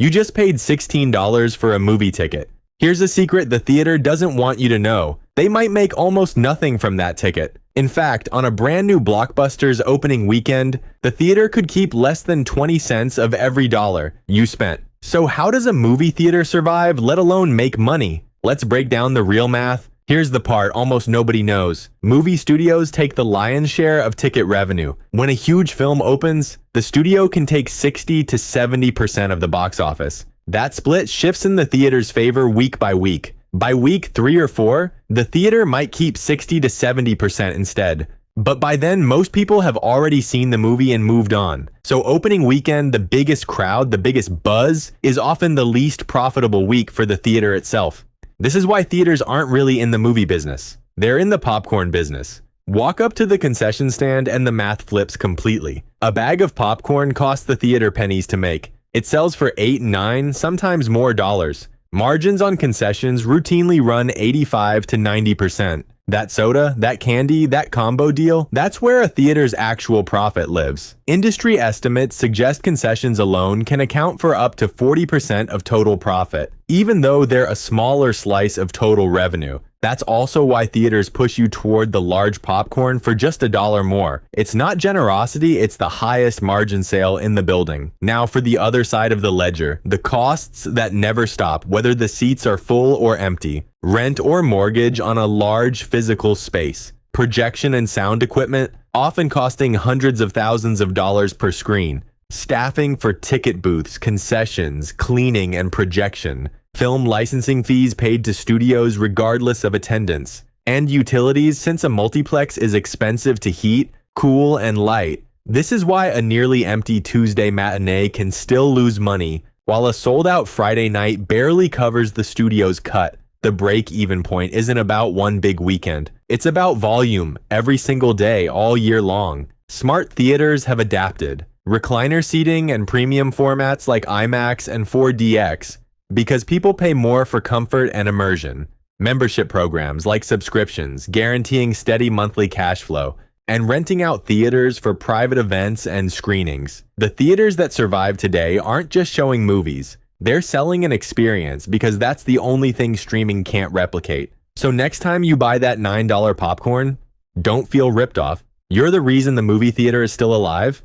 You just paid $16 for a movie ticket. Here's a secret the theater doesn't want you to know. They might make almost nothing from that ticket. In fact, on a brand new Blockbuster's opening weekend, the theater could keep less than 20 cents of every dollar you spent. So how does a movie theater survive, let alone make money? Let's break down the real math. Here's the part almost nobody knows. Movie studios take the lion's share of ticket revenue. When a huge film opens, the studio can take 60 to 70% of the box office. That split shifts in the theater's favor week by week. By week 3 or 4, the theater might keep 60 to 70% instead. But by then, most people have already seen the movie and moved on. So opening weekend, the biggest crowd, the biggest buzz, is often the least profitable week for the theater itself. This is why theaters aren't really in the movie business. They're in the popcorn business. Walk up to the concession stand and the math flips completely. A bag of popcorn costs the theater pennies to make. It sells for $8, $9, sometimes more dollars. Margins on concessions routinely run 85 to 90%. That soda, that candy, that combo deal, that's where a theater's actual profit lives. Industry estimates suggest concessions alone can account for up to 40% of total profit, even though they're a smaller slice of total revenue. That's also why theaters push you toward the large popcorn for just $1 more. It's not generosity, it's the highest margin sale in the building. Now for the other side of the ledger, the costs that never stop, whether the seats are full or empty. Rent or mortgage on a large physical space. Projection and sound equipment, often costing hundreds of thousands of dollars per screen. Staffing for ticket booths, concessions, cleaning, and projection. Film licensing fees paid to studios regardless of attendance. And utilities, since a multiplex is expensive to heat, cool, and light. This is why a nearly empty Tuesday matinee can still lose money, while a sold-out Friday night barely covers the studio's cut. The break-even point isn't about one big weekend. It's about volume, every single day, all year long. Smart theaters have adapted. Recliner seating and premium formats like IMAX and 4DX, because people pay more for comfort and immersion. Membership programs like subscriptions, guaranteeing steady monthly cash flow, and renting out theaters for private events and screenings. The theaters that survive today aren't just showing movies. They're selling an experience because that's the only thing streaming can't replicate. So next time you buy that $9 popcorn, don't feel ripped off. You're the reason the movie theater is still alive.